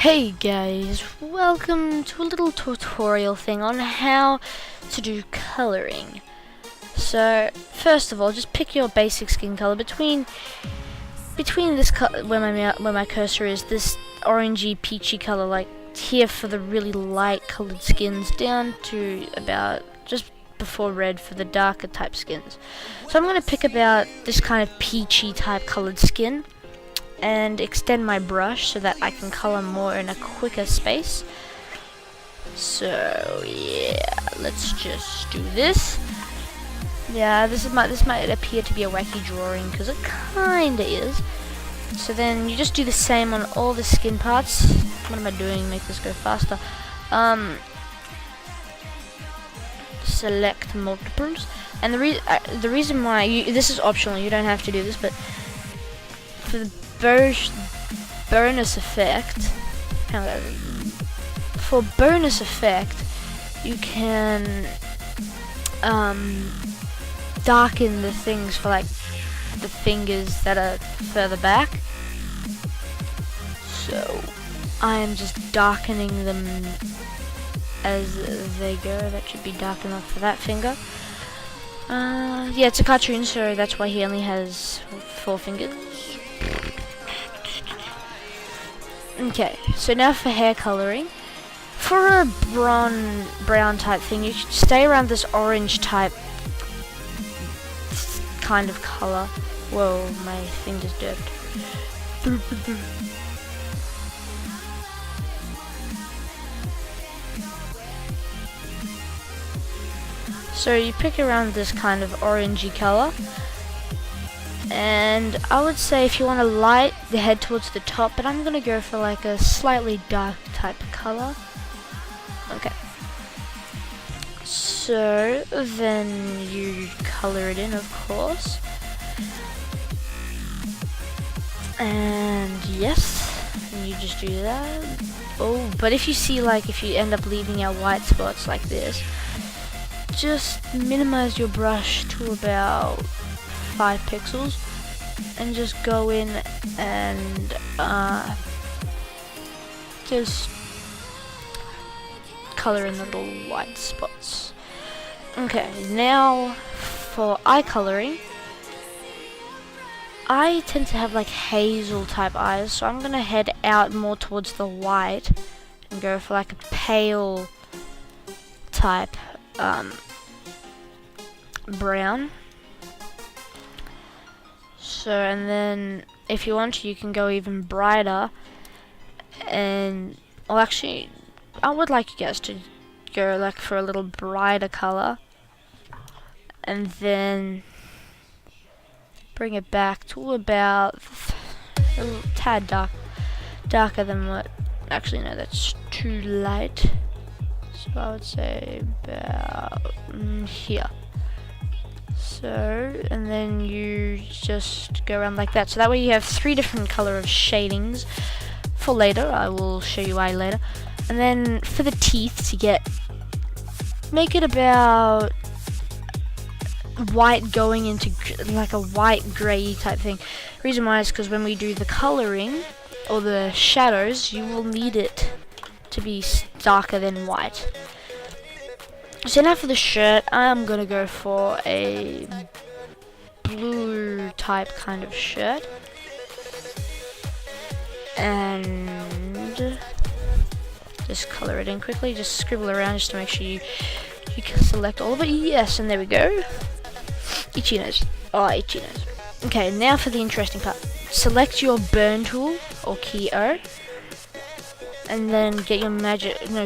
Hey guys, welcome to a little tutorial thing on how to do coloring. So first of all, just pick your basic skin color between this where my cursor is, this orangey peachy color, like here for the really light colored skins, down to about just before red for the darker type skins. So I'm going to pick about this kind of peachy type colored skin and extend my brush so that I can color more in a quicker space. So yeah, let's just do this. Yeah, this might appear to be a wacky drawing because it kinda is. So then you just do the same on all the skin parts. What am I doing? Make this go faster. Select multiples, and the reason why this is optional, you don't have to do this, but for the bonus effect, you can darken the things for like the fingers that are further back. So I am just darkening them as they go. That should be dark enough for that finger. Yeah, it's a cartoon, so that's why he only has 4 fingers. Okay, so now for hair coloring. For a brown type thing, you should stay around this orange type kind of color. Whoa, my finger's dipped. So you pick around this kind of orangey color. And I would say if you want to light the head towards the top, but I'm gonna go for like a slightly dark type color. Okay. So then you color it in, of course. And yes, and you just do that. Oh, but if you see, like, if you end up leaving out white spots like this, just minimize your brush to about 5 pixels and just go in and just color in the little white spots. Okay, now for eye coloring. I tend to have like hazel type eyes, so I'm gonna head out more towards the white and go for like a pale type brown. So, and then if you want to, you can go even brighter, and well, actually I would like you guys to go like for a little brighter color and then bring it back to about a little tad darker than what, actually no, that's too light, so I would say about here. So, and then you just go around like that. So that way you have 3 different color of shadings for later. I will show you why later. And then for the teeth, make it about white going into like a white gray type thing. Reason why is because when we do the coloring or the shadows, you will need it to be darker than white. So now for the shirt, I'm gonna go for a blue type kind of shirt, and just color it in quickly. Just scribble around just to make sure you can select all of it. Yes, and there we go. Itchy nose. Oh, itchy nose. Okay, now for the interesting part. Select your burn tool or key O. And then get your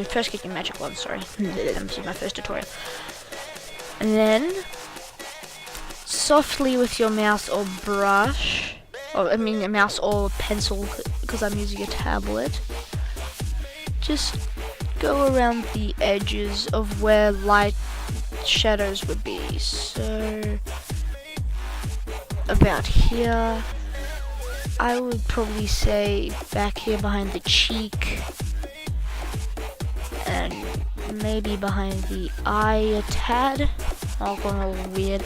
first get your magic wand, sorry. This is my first tutorial. And then, softly with your mouse or brush, a mouse or pencil, because I'm using a tablet, just go around the edges of where light shadows would be. So, about here. I would probably say back here behind the cheek, and maybe behind the eye a tad. All going a little weird.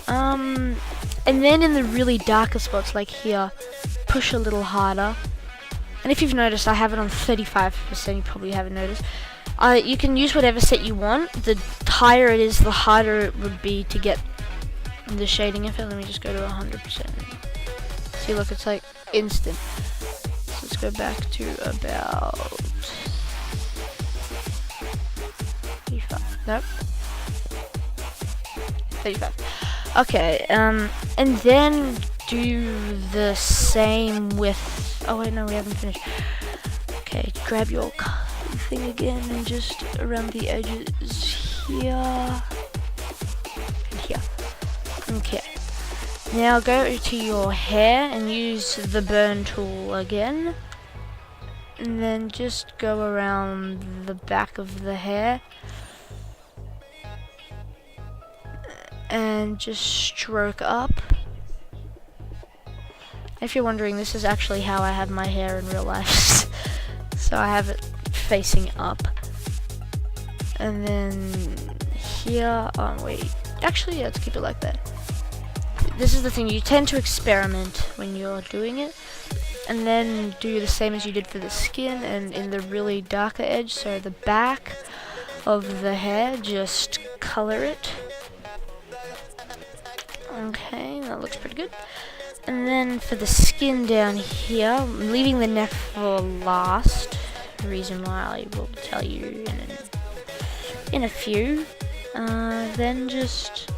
And then in the really darker spots like here, push a little harder And if you've noticed, I have it on 35%, you probably haven't noticed. You can use whatever set you want. The higher it is, the harder it would be to get the shading effect. Let me just go to 100%. See, look, it's like instant. So let's go back to about 35. Nope. 35. Okay, and then do the same with, oh wait, no, we haven't finished. Okay, grab your thing again and just around the edges here and here. Okay, now go to your hair and use the burn tool again, and then just go around the back of the hair and just stroke up. If you're wondering, this is actually how I have my hair in real life. So I have it facing up. And then here, oh wait, actually let's keep it like that. This is the thing, you tend to experiment when you're doing it. And then do the same as you did for the skin and in the really darker edge, so the back of the hair, just color it. Okay, that looks pretty good. And then for the skin down here, I'm leaving the neck for last. Reason why I will tell you in a few. Then just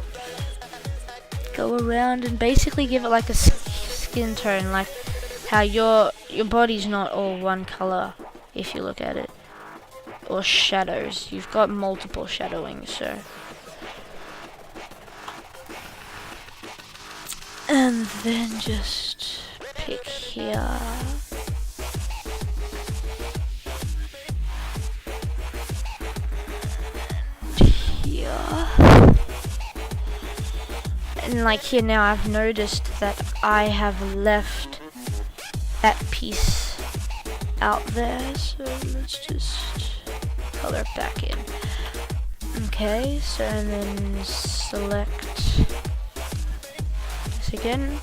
go around and basically give it like a skin tone, like how your body's not all one color if you look at it, or shadows. You've got multiple shadowing, so. And then just pick here. And here. And like here now, I've noticed that I have left that piece out there. So let's just color it back in. Okay, so and then select again,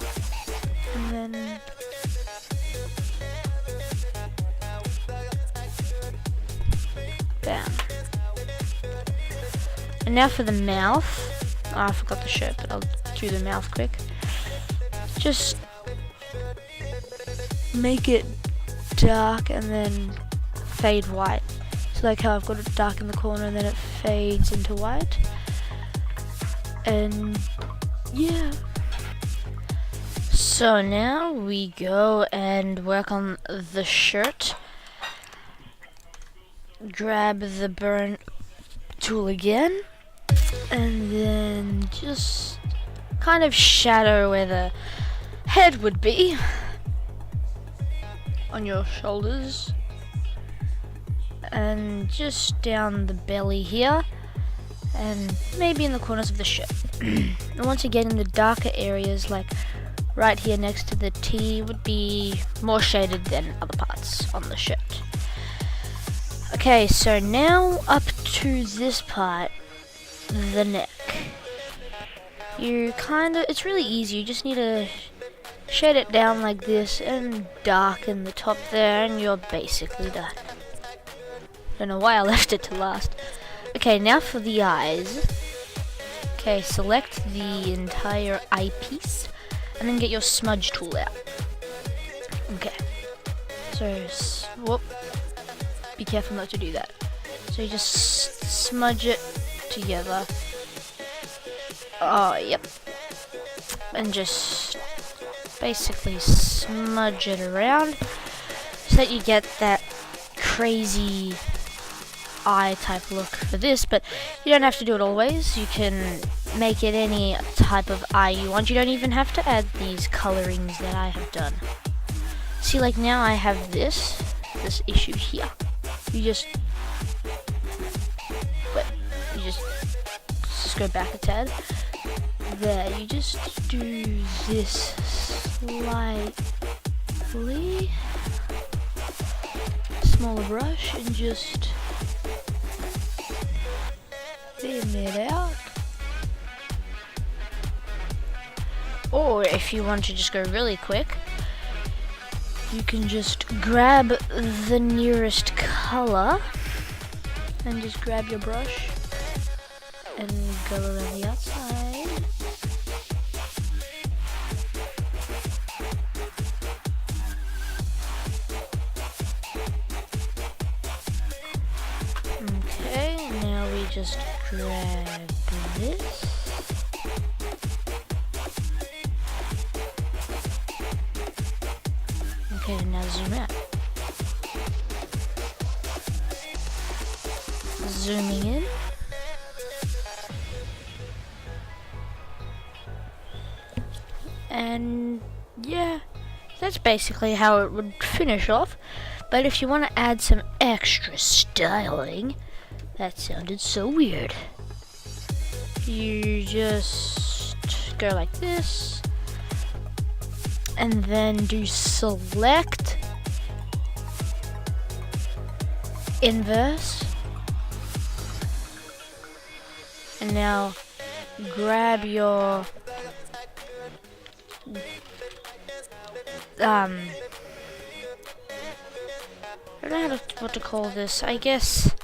and then bam. And now for the mouth. Oh, I forgot the shirt, but I'll do the mouth quick. Just make it dark and then fade white. So like how I've got it dark in the corner and then it fades into white. And yeah. So now we go and work on the shirt. Grab the burn tool again, and then just kind of shadow where the head would be on your shoulders, and just down the belly here, and maybe in the corners of the shirt. And once again, in the darker areas, like right here next to the T, would be more shaded than other parts on the shirt. Okay, so now up to this part, the neck. It's really easy, you just need to shade it down like this and darken the top there, and you're basically done. Don't know why I left it to last. Okay, now for the eyes. Okay, select the entire eyepiece, and then get your smudge tool out. Okay, so whoop, be careful not to do that. So you just smudge it together. Oh, yep. And just basically smudge it around so that you get that crazy eye type look for this, but you don't have to do it always. You can make it any type of eye you want. You don't even have to add these colorings that I have done. See, like now I have this issue here. You just go back a tad. There, you just do this slightly. Smaller brush and just thin it out. Or if you want to just go really quick, you can just grab the nearest color and just grab your brush and go around the outside. Okay, now we just grab this. Okay, now zoom out. Zooming in. And yeah, that's basically how it would finish off. But if you want to add some extra styling, that sounded so weird. You just go like this, and then do select, inverse, and now grab your I don't know what to call this. I guess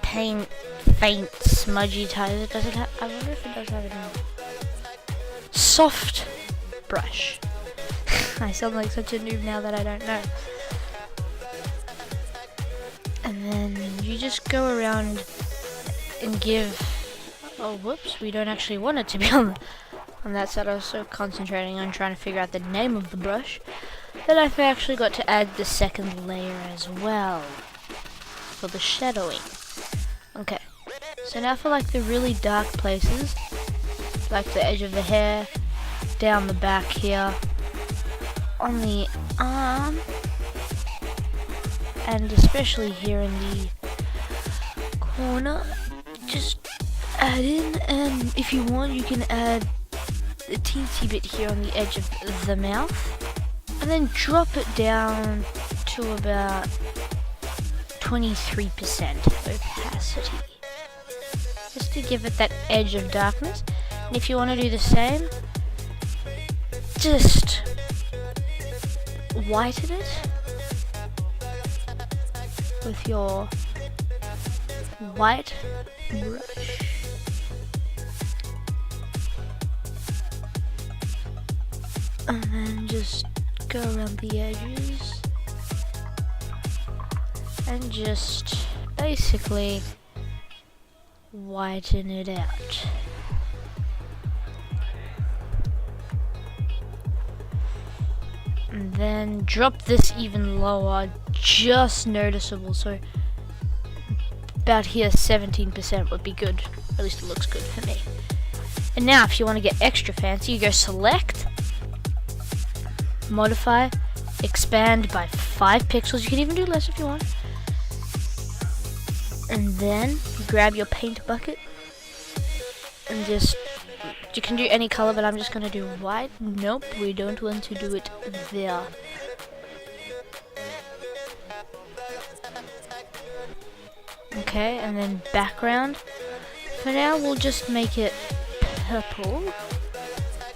paint, faint, smudgy type. Does it have? I wonder if it does have a name. Soft brush. I sound like such a noob now that I don't know. And then you just go around and give. Oh, whoops! We don't actually want it to be on that side. I was so concentrating on trying to figure out the name of the brush that I've actually got to add the second layer as well for the shadowing. Okay, so now for like the really dark places, like the edge of the hair, down the back here, on the arm, and especially here in the corner, just add in, and if you want you can add a teensy bit here on the edge of the mouth, and then drop it down to about 23% opacity, just to give it that edge of darkness. And if you want to do the same, just whiten it with your white brush. And then just go around the edges and just basically whiten it out. And then drop this even lower, just noticeable, so about here 17% would be good. At least it looks good for me. And now if you want to get extra fancy, you go select, modify, expand by 5 pixels. You can even do less if you want. And then you grab your paint bucket and just, you can do any color, but I'm just gonna do white. Nope, we don't want to do it there. Okay, and then background. For now, we'll just make it purple.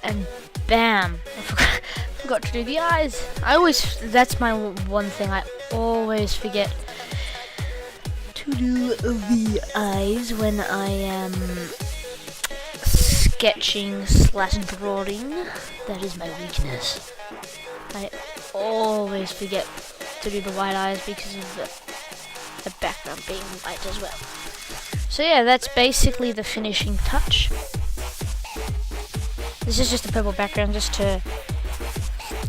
And bam! I forgot to do the eyes. That's my one thing, I always forget to do the eyes when I am sketching / drawing. That is my weakness. I always forget to do the white eyes because of the background being white as well. So yeah, that's basically the finishing touch. This is just a purple background just to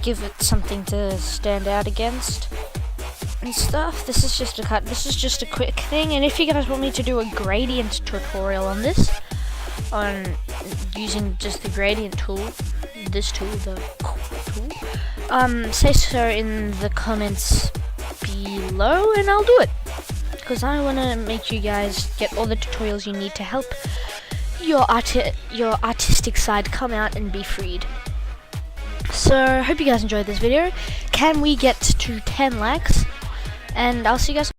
give it something to stand out against and stuff. This is just a quick thing, and if you guys want me to do a gradient tutorial on this, on using just the gradient tool, this tool, the tool, say so in the comments below and I'll do it, because I want to make you guys get all the tutorials you need to help your artistic side come out and be freed. So hope you guys enjoyed this video. Can we get to 10 likes? And I'll see you guys